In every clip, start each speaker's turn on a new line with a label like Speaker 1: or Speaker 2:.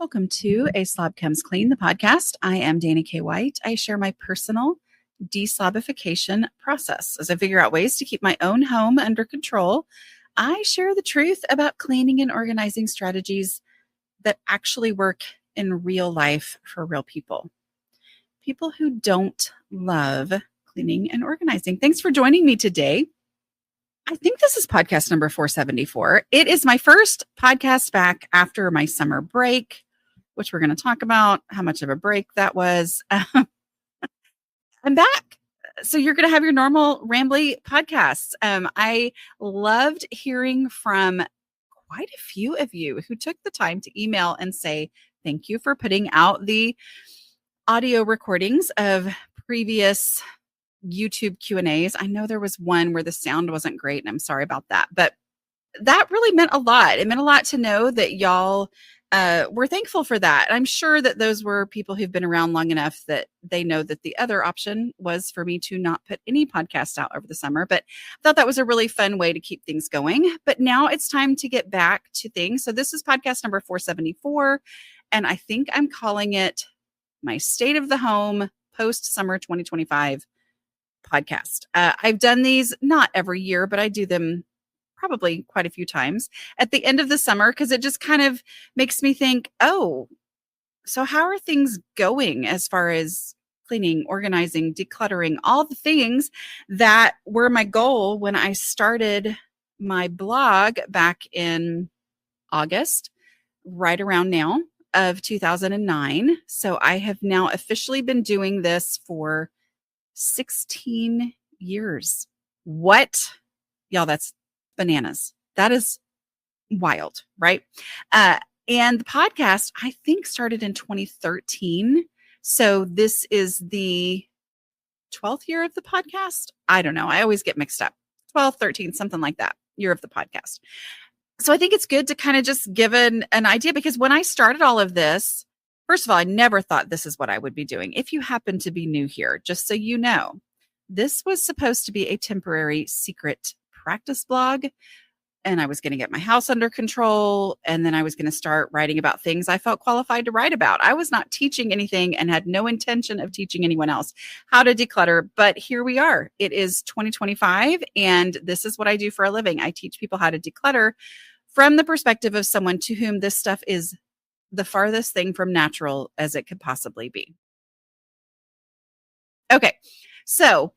Speaker 1: Welcome to A Slob Comes Clean, the podcast. I am Dana K. White. I share my personal deslobification process. As I figure out ways to keep my own home under control, I share the truth about cleaning and organizing strategies that actually work in real life for real people. People who don't love cleaning and organizing. Thanks for joining me today. I think this is podcast number 474. It is my first podcast back after my summer break, which we're going to talk about how much of a break that was. I'm back. So you're going to have your normal rambly podcasts. I loved hearing from quite a few of you who took the time to email and say, thank you for putting out the audio recordings of previous YouTube Q&As. I know there was one where the sound wasn't great, and I'm sorry about that, but that really meant a lot. It meant a lot to know that y'all were thankful for that. I'm sure that those were people who've been around long enough that they know that the other option was for me to not put any podcast out over the summer, but I thought that was a really fun way to keep things going. But now it's time to get back to things. So this is podcast number 474, and I think I'm calling it my State of the Home Post-Summer 2025 podcast. I've done these not every year, but I do them probably quite a few times at the end of the summer because it just kind of makes me think, oh, so how are things going as far as cleaning, organizing, decluttering, all the things that were my goal when I started my blog back in August, right around now of 2009. So I have now officially been doing this for 16 years. What? Y'all, that's bananas. That is wild, right? And the podcast, I think, started in 2013. So this is the 12th year of the podcast. I don't know. I always get mixed up. 12, 13, something like that, year of the podcast. So I think it's good to kind of just give an idea, because when I started all of this, first of all, I never thought this is what I would be doing. If you happen to be new here, just so you know, this was supposed to be a temporary secret practice blog, and I was going to get my house under control, and then I was going to start writing about things I felt qualified to write about. I was not teaching anything and had no intention of teaching anyone else how to declutter, but here we are. It is 2025, and this is what I do for a living. I teach people how to declutter from the perspective of someone to whom this stuff is the farthest thing from natural as it could possibly be. Okay, so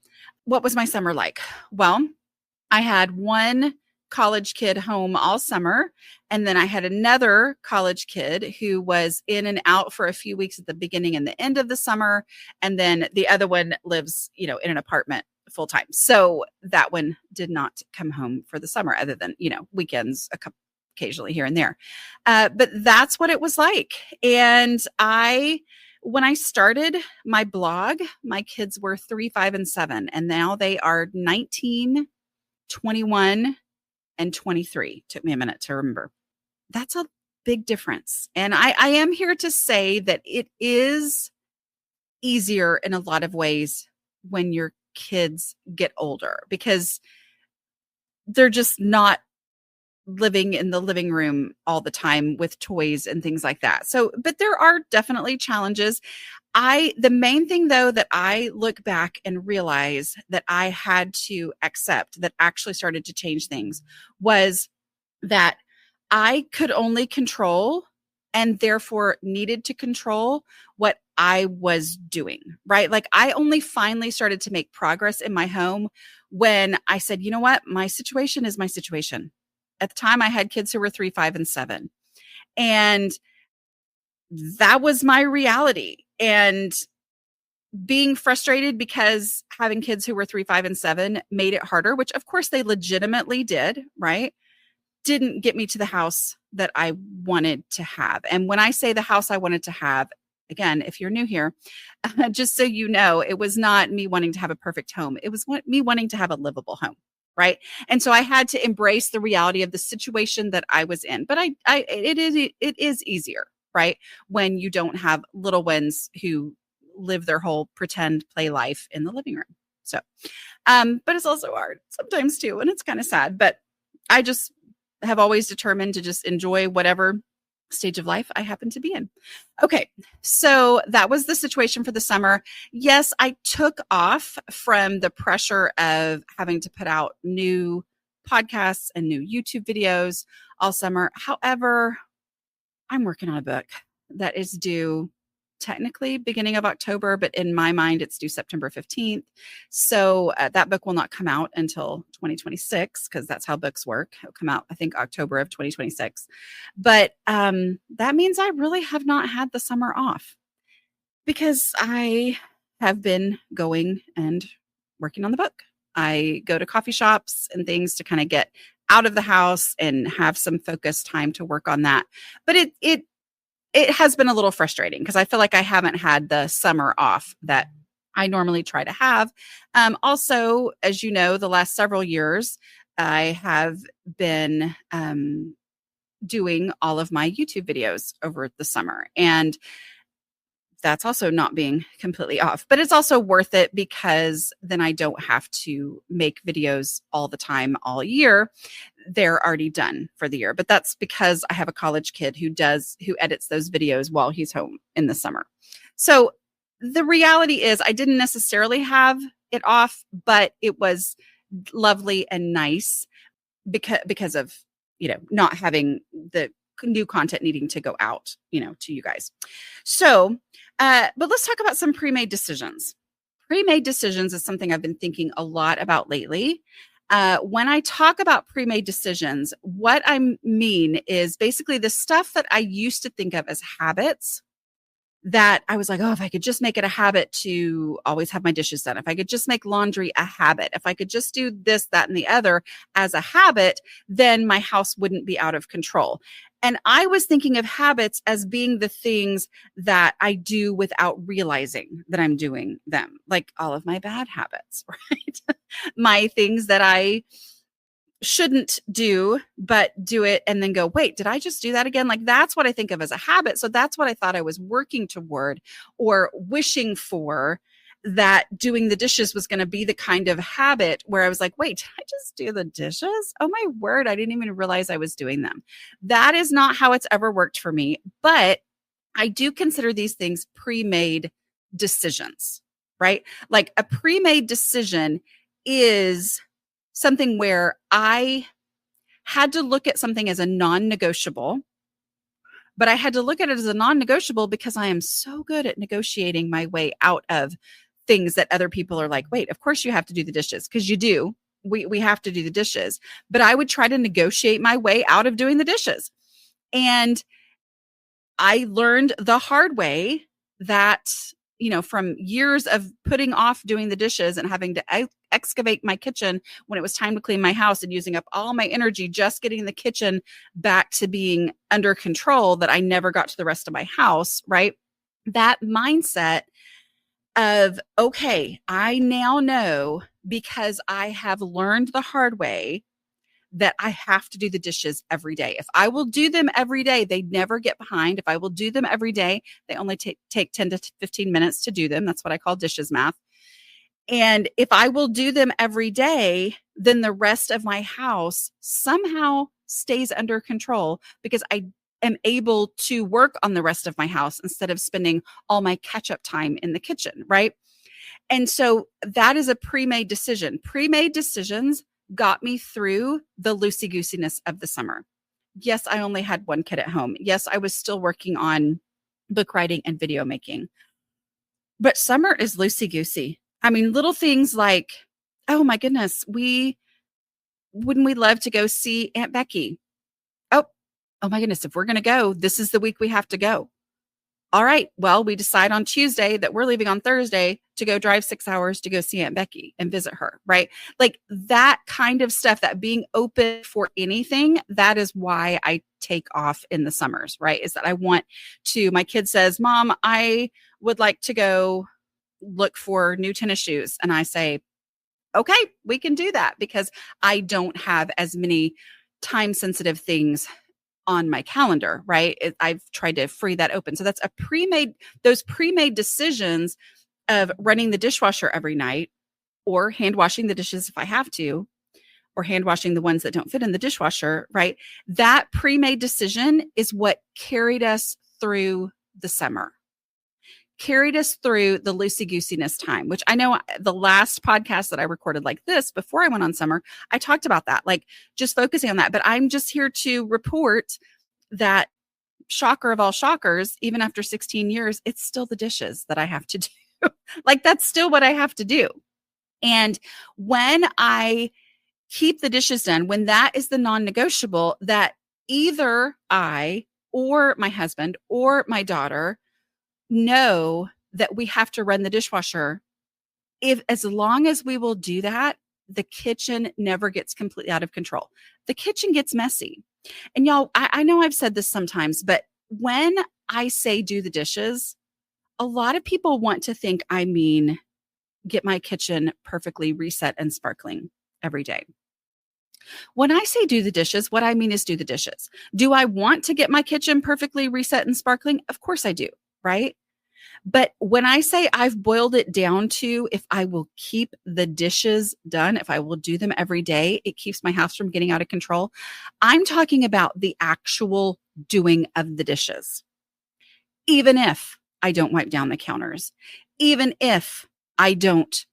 Speaker 1: what was my summer like? Well, I had one college kid home all summer, and then I had another college kid who was in and out for a few weeks at the beginning and the end of the summer, and then the other one lives, in an apartment full time. So that one did not come home for the summer, other than weekends, occasionally here and there. But that's what it was like. And when I started my blog, my kids were 3, 5, and 7, and now they are 19, 21, and 23. Took me a minute to remember. That's a big difference. And I am here to say that it is easier in a lot of ways when your kids get older, because they're just not living in the living room all the time with toys and things like that. So, but there are definitely challenges. The main thing though, that I look back and realize that I had to accept that actually started to change things was that I could only control, and therefore needed to control, what I was doing, right? Like I only finally started to make progress in my home when I said, you know what? My situation is my situation. At the time, I had kids who were 3, 5, and 7. And that was my reality. And being frustrated because having kids who were 3, 5, and 7 made it harder, which of course they legitimately did, right? Didn't get me to the house that I wanted to have. And when I say the house I wanted to have, again, if you're new here, just so you know, it was not me wanting to have a perfect home. It was me wanting to have a livable home. Right. And so I had to embrace the reality of the situation that I was in. But it is easier, right, when you don't have little ones who live their whole pretend play life in the living room. So, but it's also hard sometimes too. And it's kind of sad. But I just have always determined to just enjoy whatever stage of life I happen to be in. Okay, so that was the situation for the summer. Yes, I took off from the pressure of having to put out new podcasts and new YouTube videos all summer. However, I'm working on a book that is due technically beginning of October, but in my mind, it's due September 15th. So that book will not come out until 2026 because that's how books work. It'll come out, I think, October of 2026. But that means I really have not had the summer off because I have been going and working on the book. I go to coffee shops and things to kind of get out of the house and have some focused time to work on that. But it has been a little frustrating because I feel like I haven't had the summer off that I normally try to have. Also, as you know, the last several years, I have been doing all of my YouTube videos over the summer. And that's also not being completely off, but it's also worth it because then I don't have to make videos all the time all year. They're already done for the year, but that's because I have a college kid who edits those videos while he's home in the summer. So the reality is I didn't necessarily have it off, but it was lovely and nice because of, not having the new content needing to go out, to you guys. So, but let's talk about some pre-made decisions. Pre-made decisions is something I've been thinking a lot about lately. When I talk about pre-made decisions, what I mean is basically the stuff that I used to think of as habits that I was like, oh, if I could just make it a habit to always have my dishes done, if I could just make laundry a habit, if I could just do this, that, and the other as a habit, then my house wouldn't be out of control. And I was thinking of habits as being the things that I do without realizing that I'm doing them, like all of my bad habits, right? My things that I shouldn't do, but do it and then go, wait, did I just do that again? Like that's what I think of as a habit. So that's what I thought I was working toward or wishing for, that doing the dishes was going to be the kind of habit where I was like, wait, did I just do the dishes? Oh my word, I didn't even realize I was doing them. That is not how it's ever worked for me, but I do consider these things pre-made decisions, right? Like a pre-made decision is something where I had to look at something as a non-negotiable, but I had to look at it as a non-negotiable because I am so good at negotiating my way out of things that other people are like, wait, of course you have to do the dishes, because you do. We have to do the dishes. But I would try to negotiate my way out of doing the dishes. And I learned the hard way that, from years of putting off doing the dishes and having to excavate my kitchen when it was time to clean my house and using up all my energy just getting the kitchen back to being under control, that I never got to the rest of my house, right? That mindset of, okay, I now know because I have learned the hard way that I have to do the dishes every day. If I will do them every day, they never get behind. If I will do them every day, they only take 10 to 15 minutes to do them. That's what I call dishes math. And if I will do them every day, then the rest of my house somehow stays under control because I am able to work on the rest of my house instead of spending all my catch-up time in the kitchen, right? And so that is a pre-made decision. Pre-made decisions got me through the loosey-goosiness of the summer. Yes, I only had one kid at home. Yes, I was still working on book writing and video making. But summer is loosey-goosey. I mean, little things like, oh my goodness, wouldn't we love to go see Aunt Becky? Oh, oh my goodness, if we're going to go, this is the week we have to go. All right, well, we decide on Tuesday that we're leaving on Thursday to go drive 6 hours to go see Aunt Becky and visit her, right? Like that kind of stuff, that being open for anything, that is why I take off in the summers, right? Is that I want to, my kid says, Mom, I would like to go look for new tennis shoes. And I say, okay, we can do that because I don't have as many time sensitive things on my calendar, right? I've tried to free that open. So that's those pre-made decisions of running the dishwasher every night or hand washing the dishes if I have to, or hand washing the ones that don't fit in the dishwasher, right? That pre-made decision is what carried us through the summer, carried us through the loosey-goosiness time, which I know the last podcast that I recorded like this before I went on summer, I talked about that, like just focusing on that. But I'm just here to report that, shocker of all shockers, even after 16 years, it's still the dishes that I have to do. Like that's still what I have to do. And when I keep the dishes done, when that is the non-negotiable, that either I or my husband or my daughter know that we have to run the dishwasher, if as long as we will do that, the kitchen never gets completely out of control. The kitchen gets messy. And y'all, I know I've said this sometimes, but when I say do the dishes, a lot of people want to think I mean get my kitchen perfectly reset and sparkling every day. When I say do the dishes, what I mean is do the dishes. Do I want to get my kitchen perfectly reset and sparkling? Of course I do, right? But when I say I've boiled it down to if I will keep the dishes done, if I will do them every day, it keeps my house from getting out of control. I'm talking about the actual doing of the dishes. Even if I don't wipe down the counters, even if I don't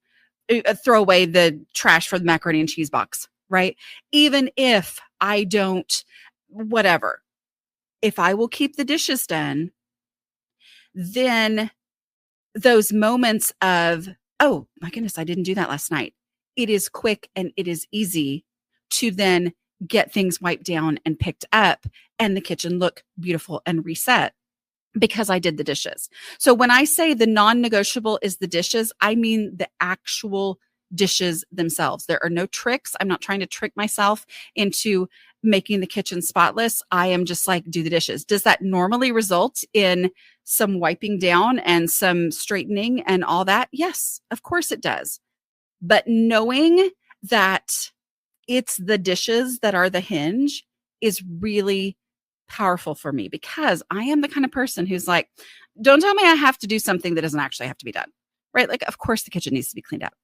Speaker 1: throw away the trash for the macaroni and cheese box, right? Even if I don't, whatever, if I will keep the dishes done, then those moments of, oh my goodness, I didn't do that last night. It is quick and it is easy to then get things wiped down and picked up and the kitchen look beautiful and reset because I did the dishes. So when I say the non-negotiable is the dishes, I mean the actual dishes themselves. There are no tricks. I'm not trying to trick myself into making the kitchen spotless. I am just like, do the dishes. Does that normally result in some wiping down and some straightening and all that? Yes, of course it does. But knowing that it's the dishes that are the hinge is really powerful for me, because I am the kind of person who's like, don't tell me I have to do something that doesn't actually have to be done, right? Like, of course the kitchen needs to be cleaned up.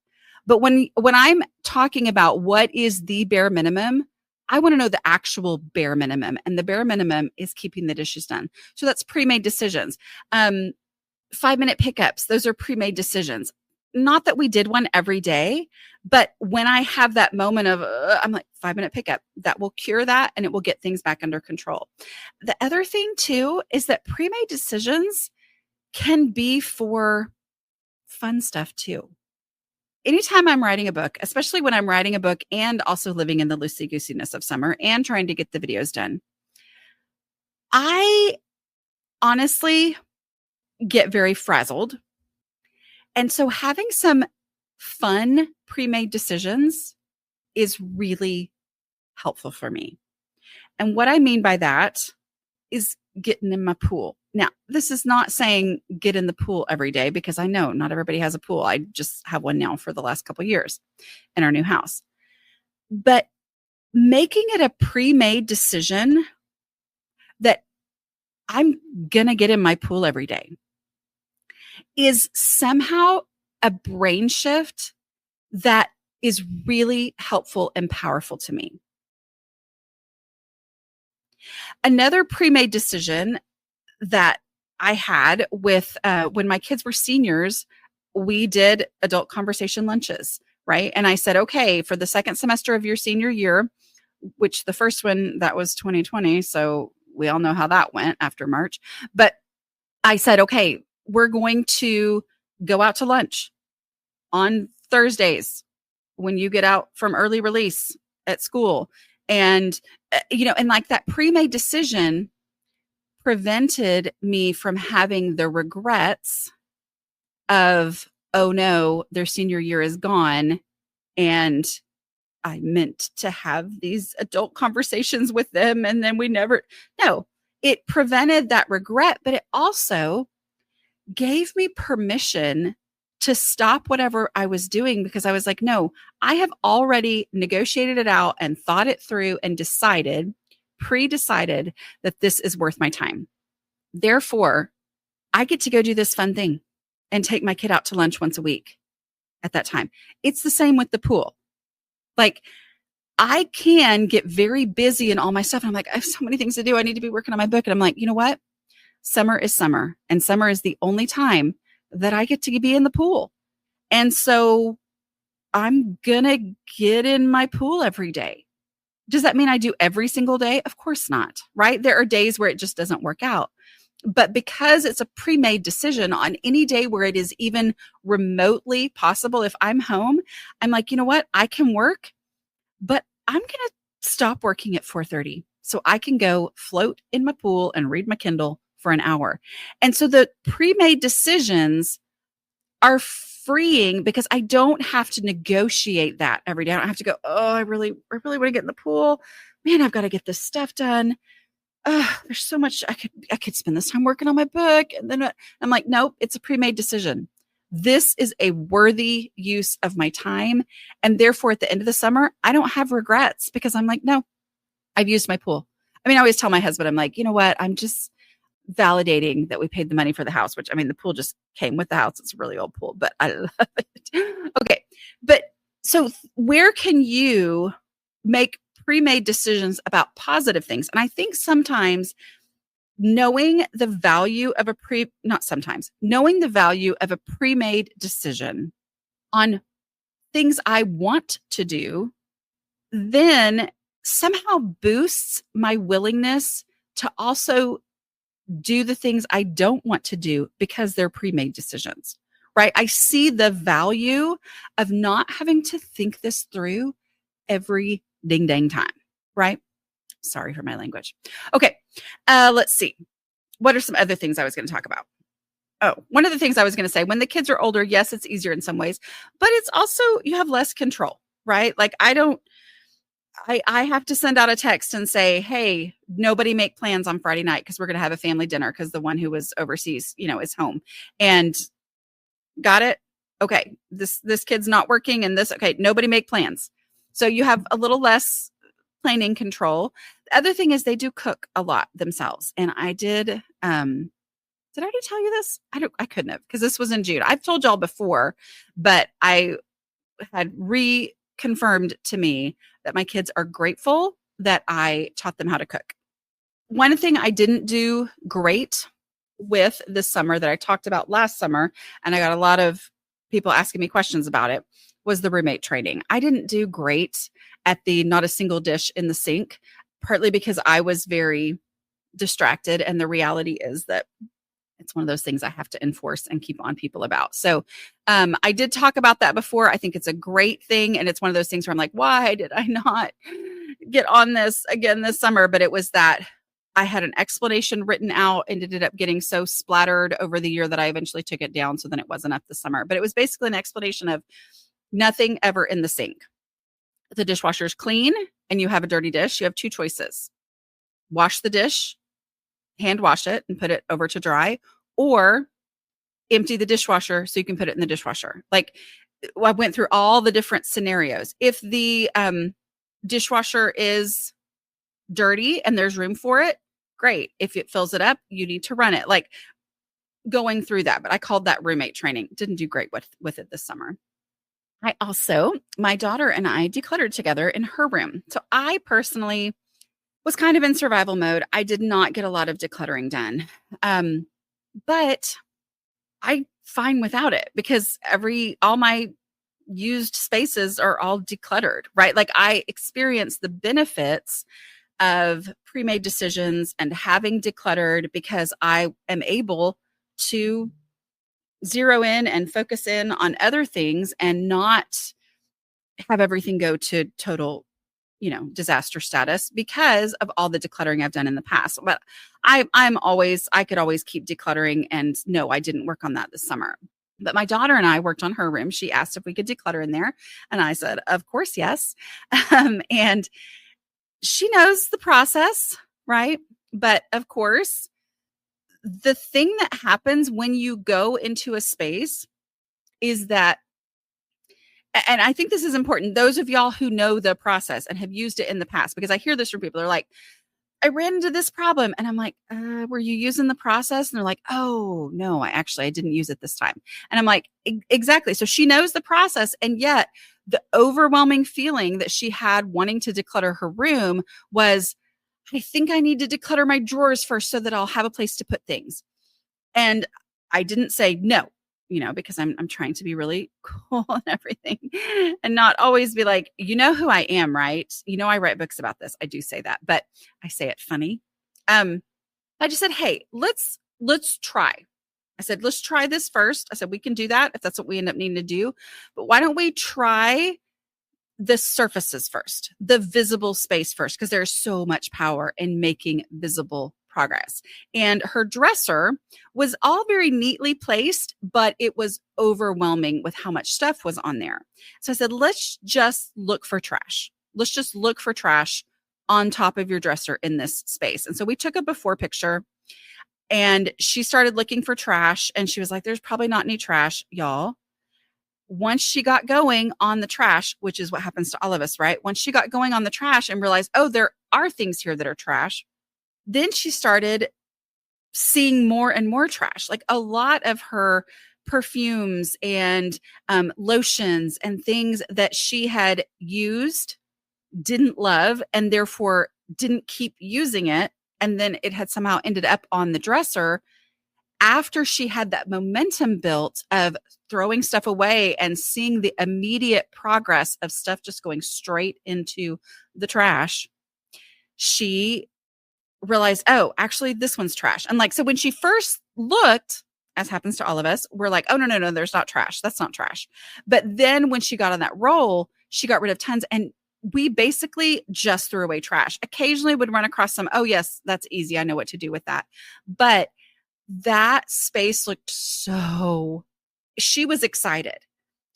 Speaker 1: But when I'm talking about what is the bare minimum, I want to know the actual bare minimum. And the bare minimum is keeping the dishes done. So that's pre-made decisions. 5-minute pickups, those are pre-made decisions. Not that we did one every day, but when I have that moment of, I'm like, 5-minute pickup, that will cure that and it will get things back under control. The other thing too is that pre-made decisions can be for fun stuff too. Anytime I'm writing a book, especially when I'm writing a book and also living in the loosey-goosiness of summer and trying to get the videos done, I honestly get very frazzled. And so having some fun pre-made decisions is really helpful for me. And what I mean by that is getting in my pool. Now, this is not saying get in the pool every day, because I know not everybody has a pool. I just have one now for the last couple of years in our new house. But making it a pre-made decision that I'm going to get in my pool every day is somehow a brain shift that is really helpful and powerful to me. Another pre-made decision that I had with when my kids were seniors, we did adult conversation lunches, right? And I said, okay, for the second semester of your senior year, which the first one, that was 2020. So we all know how that went after March. But I said, okay, we're going to go out to lunch on Thursdays when you get out from early release at school. And, and like that pre-made decision prevented me from having the regrets of, oh no, their senior year is gone. And I meant to have these adult conversations with them. And then no, it prevented that regret, but it also gave me permission to stop whatever I was doing, because I was like, no, I have already negotiated it out and thought it through and pre-decided that this is worth my time. Therefore, I get to go do this fun thing and take my kid out to lunch once a week at that time. It's the same with the pool. Like, I can get very busy in all my stuff. And I'm like, I have so many things to do. I need to be working on my book. And I'm like, you know what? Summer is summer. And summer is the only time that I get to be in the pool. And so I'm going to get in my pool every day. Does that mean I do every single day? Of course not, right? There are days where it just doesn't work out. But because it's a pre-made decision on any day where it is even remotely possible, if I'm home, I'm like, you know what? I can work, but I'm going to stop working at 4:30 so I can go float in my pool and read my Kindle for an hour. And so the pre-made decisions are freeing because I don't have to negotiate that every day. I don't have to go, oh, I really want to get in the pool. Man, I've got to get this stuff done. There's so much I could spend this time working on my book. And then I'm like, nope, it's a pre-made decision. This is a worthy use of my time. And therefore, at the end of the summer, I don't have regrets because I'm like, no, I've used my pool. I mean, I always tell my husband, I'm like, you know what? I'm just validating that we paid the money for the house, which I mean, the pool just came with the house. It's a really old pool, but I love it. Okay. But so where can you make pre-made decisions about positive things? And I think sometimes knowing the value of knowing the value of a pre-made decision on things I want to do, then somehow boosts my willingness to also do the things I don't want to do because they're pre-made decisions, right? I see the value of not having to think this through every ding dang time, right? Sorry for my language. Okay, let's see. What are some other things I was going to talk about? Oh, one of the things I was going to say, when the kids are older, yes, it's easier in some ways, but it's also, you have less control, right? Like I have to send out a text and say, hey, nobody make plans on Friday night because we're going to have a family dinner because the one who was overseas, is home. And got it? Okay, this kid's not working and okay, nobody make plans. So you have a little less planning control. The other thing is they do cook a lot themselves. And I did I already tell you this? I couldn't have because this was in June. I've told y'all before, but I had reconfirmed to me that my kids are grateful that I taught them how to cook. One thing I didn't do great with this summer that I talked about last summer, and I got a lot of people asking me questions about it, was the roommate training. I didn't do great at the not a single dish in the sink, partly because I was very distracted. And the reality is that it's one of those things I have to enforce and keep on people about. So I did talk about that before. I think it's a great thing. And it's one of those things where I'm like, why did I not get on this again this summer? But it was that I had an explanation written out and ended up getting so splattered over the year that I eventually took it down. So then it wasn't up this summer. But it was basically an explanation of nothing ever in the sink. If the dishwasher is clean and you have a dirty dish, you have two choices. Wash the dish, hand wash it and put it over to dry, or empty the dishwasher so you can put it in the dishwasher. Like I went through all the different scenarios. If the dishwasher is dirty and there's room for it, great. If it fills it up, you need to run it. Like going through that, but I called that roommate training. Didn't do great with it this summer. My daughter and I decluttered together in her room. So I personally was kind of in survival mode. I did not get a lot of decluttering done. But I'm fine without it because all my used spaces are all decluttered, right? Like I experience the benefits of pre-made decisions and having decluttered because I am able to zero in and focus in on other things and not have everything go to total disaster status because of all the decluttering I've done in the past. But I could always keep decluttering, and no, I didn't work on that this summer. But my daughter and I worked on her room. She asked if we could declutter in there. And I said, of course, yes. And she knows the process, right? But of course, the thing that happens when you go into a space is that, and I think this is important, those of y'all who know the process and have used it in the past, because I hear this from people, they're like, I ran into this problem. And I'm like, were you using the process? And they're like, oh, no, I didn't use it this time. And I'm like, exactly. So she knows the process. And yet the overwhelming feeling that she had wanting to declutter her room was, I think I need to declutter my drawers first so that I'll have a place to put things. And I didn't say no, because I'm trying to be really cool and everything and not always be like, you know who I am, right? I write books about this. I do say that, but I say it funny. I just said, hey, let's try. I said, let's try this first. I said, we can do that if that's what we end up needing to do. But why don't we try the surfaces first, the visible space first, because there's so much power in making visible progress. And her dresser was all very neatly placed, but it was overwhelming with how much stuff was on there. So I said, let's just look for trash. Let's just look for trash on top of your dresser in this space. And so we took a before picture and she started looking for trash and she was like, there's probably not any trash, y'all. Once she got going on the trash, which is what happens to all of us, right? Once she got going on the trash and realized, oh, there are things here that are trash, then she started seeing more and more trash. Like a lot of her perfumes and lotions and things that she had used, didn't love, and therefore didn't keep using it. And then it had somehow ended up on the dresser after she had that momentum built of throwing stuff away and seeing the immediate progress of stuff just going straight into the trash. She realized, oh, actually, this one's trash. And so when she first looked, as happens to all of us, we're like, oh, no, there's not trash. That's not trash. But then when she got on that roll, she got rid of tons. And we basically just threw away trash. Occasionally would run across some, oh, yes, that's easy. I know what to do with that. But that space looked she was excited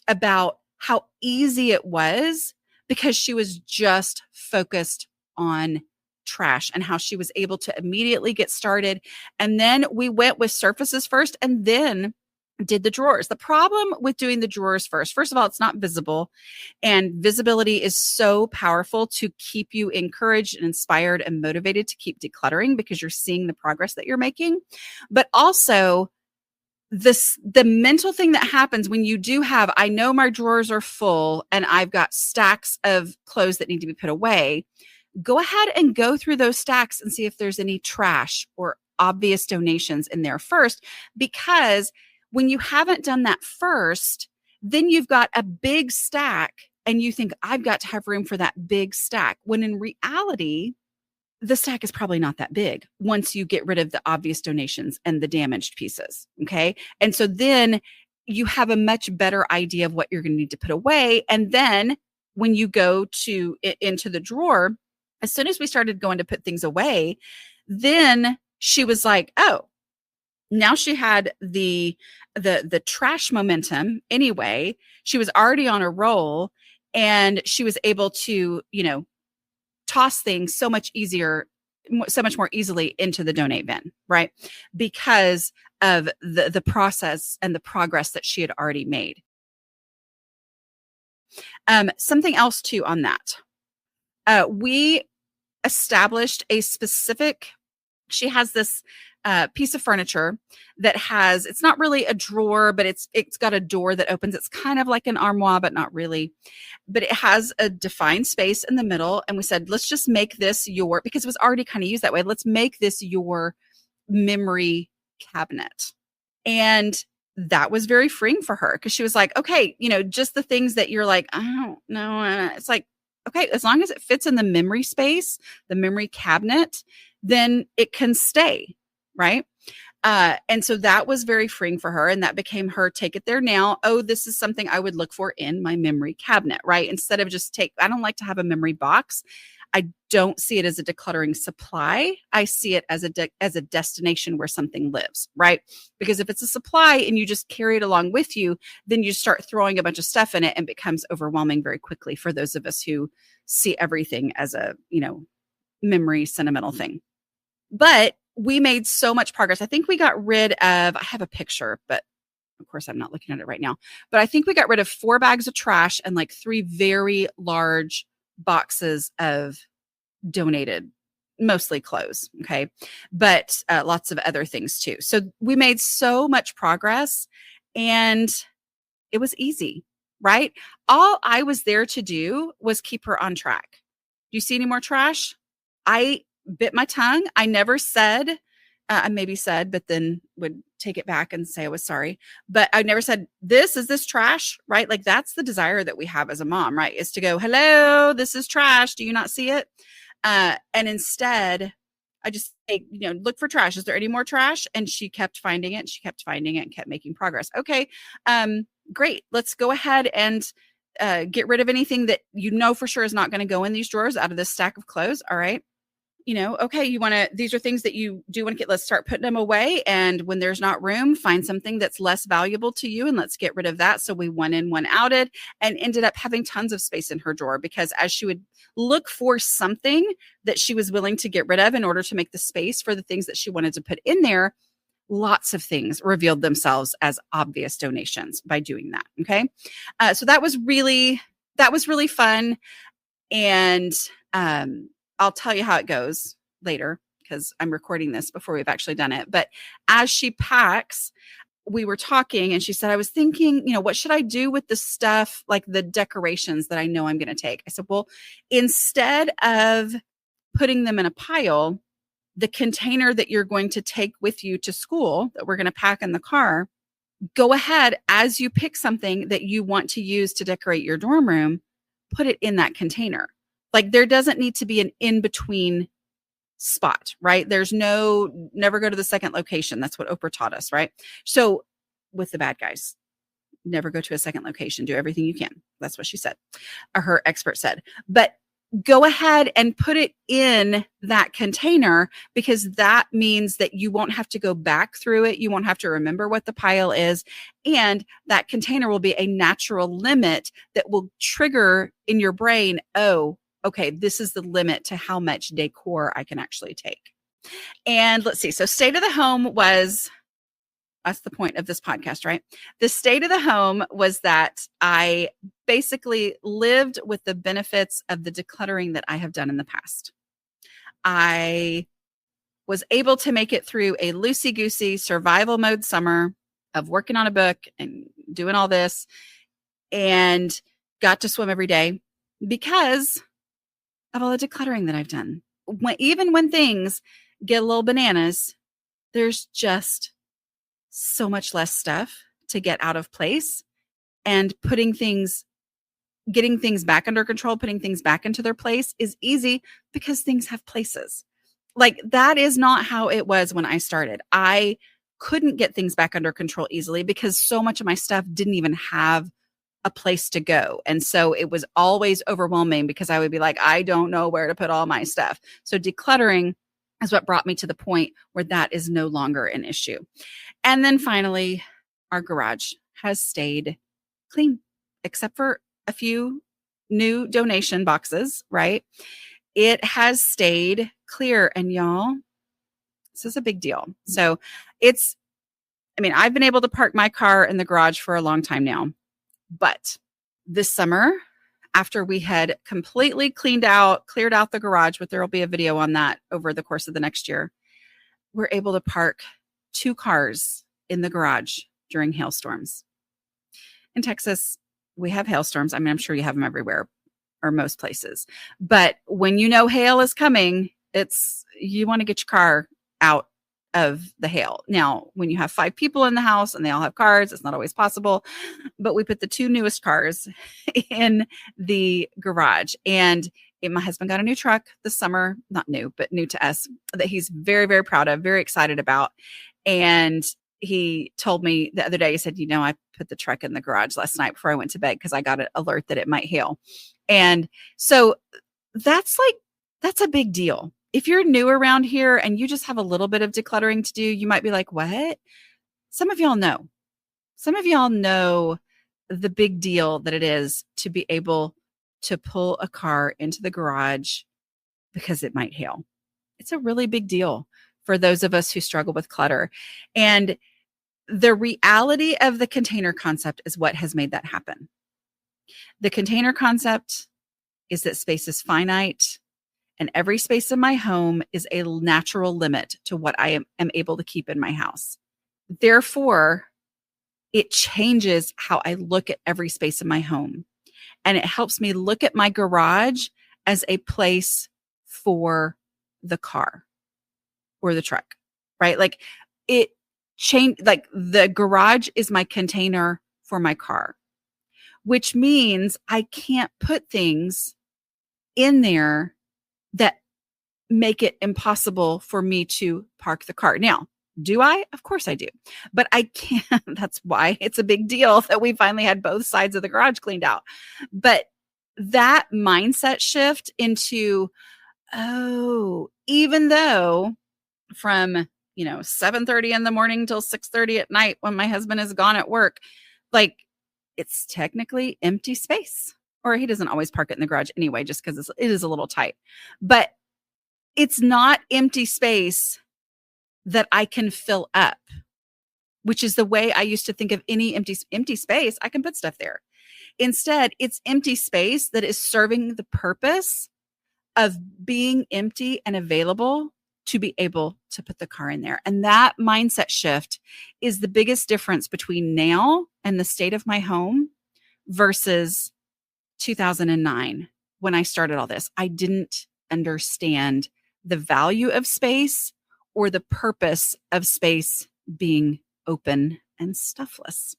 Speaker 1: about how easy it was because she was just focused on trash and how she was able to immediately get started. And then we went with surfaces first and then did the drawers. The problem with doing the drawers first of all, it's not visible, and visibility is so powerful to keep you encouraged and inspired and motivated to keep decluttering because you're seeing the progress that you're making. But also the mental thing that happens when you do have, I know my drawers are full and I've got stacks of clothes that need to be put away. Go ahead and go through those stacks and see if there's any trash or obvious donations in there first, because when you haven't done that first, then you've got a big stack and you think, I've got to have room for that big stack. When in reality, the stack is probably not that big once you get rid of the obvious donations and the damaged pieces. Okay. And so then you have a much better idea of what you're going to need to put away. And then when you go into the drawer, as soon as we started going to put things away, then she was like, oh, now she had the trash momentum anyway. She was already on a roll and she was able to, toss things so much more easily into the donate bin, right? Because of the process and the progress that she had already made. Something else too on that. We established a specific, she has this piece of furniture that it's not really a drawer, but it's got a door that opens. It's kind of like an armoire, but not really. But it has a defined space in the middle. And we said, let's just make this because it was already kind of used that way. Let's make this your memory cabinet. And that was very freeing for her because she was like, okay, just the things that you're like, I don't know. It's like, okay, as long as it fits in the memory space, the memory cabinet, then it can stay, right? And so that was very freeing for her. And that became her take it there now. Oh, this is something I would look for in my memory cabinet, right? Instead of I don't like to have a memory box. I don't see it as a decluttering supply. I see it as a destination where something lives, right? Because if it's a supply and you just carry it along with you, then you start throwing a bunch of stuff in it and it becomes overwhelming very quickly for those of us who see everything as a, memory sentimental thing. But we made so much progress. I think we got rid of, I have a picture, but of course I'm not looking at it right now, but I think we got rid of 4 bags of trash and 3 very large boxes of donated, mostly clothes. Okay. But lots of other things too. So we made so much progress and it was easy. right? All I was there to do was keep her on track. Do you see any more trash? I bit my tongue. I never said, I maybe said, but then would take it back and say I was sorry. But I never said, is this trash, right? Like that's the desire that we have as a mom, right? Is to go, hello, this is trash. Do you not see it? And instead, I just say, look for trash. Is there any more trash? And she kept finding it. She kept finding it and kept making progress. Okay, great. Let's go ahead and get rid of anything that for sure is not going to go in these drawers out of this stack of clothes. All right. Okay, these are things that you do want to let's start putting them away. And when there's not room, find something that's less valuable to you and let's get rid of that. So we one in, one outed and ended up having tons of space in her drawer because as she would look for something that she was willing to get rid of in order to make the space for the things that she wanted to put in there, lots of things revealed themselves as obvious donations by doing that. Okay. So that was really fun. And, I'll tell you how it goes later because I'm recording this before we've actually done it. But as she packs, we were talking and she said, I was thinking, what should I do with the stuff, like the decorations that I know I'm going to take? I said, well, instead of putting them in a pile, the container that you're going to take with you to school that we're going to pack in the car, go ahead as you pick something that you want to use to decorate your dorm room, put it in that container. Like there doesn't need to be an in-between spot, right? There's never go to the second location. That's what Oprah taught us, right? So with the bad guys, never go to a second location. Do everything you can. That's what she said, or her expert said. But go ahead and put it in that container because that means that you won't have to go back through it. You won't have to remember what the pile is. And that container will be a natural limit that will trigger in your brain, oh, okay, this is the limit to how much decor I can actually take. And let's see. So state of the home was, that's the point of this podcast, right? The state of the home was that I basically lived with the benefits of the decluttering that I have done in the past. I was able to make it through a loosey-goosey survival mode summer of working on a book and doing all this and got to swim every day because of all the decluttering that I've done. Even when things get a little bananas, there's just so much less stuff to get out of place and getting things back under control, putting things back into their place is easy because things have places. Like that is not how it was when I started. I couldn't get things back under control easily because so much of my stuff didn't even have a place to go. And so it was always overwhelming because I would be like, I don't know where to put all my stuff. So decluttering is what brought me to the point where that is no longer an issue. And then finally, our garage has stayed clean, except for a few new donation boxes, right? It has stayed clear. And y'all, this is a big deal. So I've been able to park my car in the garage for a long time now. But this summer, after we had completely cleared out the garage, but there will be a video on that over the course of the next year, we're able to park 2 cars in the garage during hailstorms. In Texas, we have hailstorms. I'm sure you have them everywhere or most places. But when hail is coming, you want to get your car out of the hail. Now, when you have 5 people in the house and they all have cars, it's not always possible. But we put the 2 newest cars in the garage. And my husband got a new truck this summer, not new, but new to us, that he's very, very proud of, very excited about. And he told me the other day, he said, I put the truck in the garage last night before I went to bed because I got an alert that it might hail. And so that's a big deal. If you're new around here and you just have a little bit of decluttering to do, you might be like, what? Some of y'all know. Some of y'all know the big deal that it is to be able to pull a car into the garage because it might hail. It's a really big deal for those of us who struggle with clutter. And the reality of the container concept is what has made that happen. The container concept is that space is finite. And every space in my home is a natural limit to what I am able to keep in my house. Therefore, it changes how I look at every space in my home. And it helps me look at my garage as a place for the car or the truck, right? Like it changed, like the garage is my container for my car, which means I can't put things in there that make it impossible for me to park the car. Now, do I? Of course I do. But I can't. That's why it's a big deal that we finally had both sides of the garage cleaned out. But that mindset shift into, oh, even though from, 7:30 in the morning till 6:30 at night when my husband is gone at work, like it's technically empty space. Or he doesn't always park it in the garage anyway, just because it is a little tight. But it's not empty space that I can fill up, which is the way I used to think of any empty space. I can put stuff there. Instead, it's empty space that is serving the purpose of being empty and available to be able to put the car in there. And that mindset shift is the biggest difference between now and the state of my home versus 2009 when I started all this. I didn't understand the value of space or the purpose of space being open and stuffless.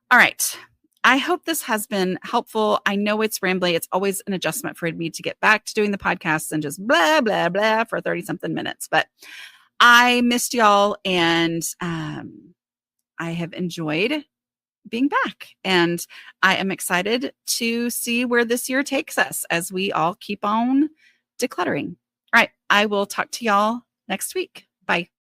Speaker 1: All right. I hope this has been helpful. I know it's rambly. It's always an adjustment for me to get back to doing the podcast and just blah, blah, blah for 30 something minutes. But I missed y'all and I have enjoyed being back. And I am excited to see where this year takes us as we all keep on decluttering. All right. I will talk to y'all next week. Bye.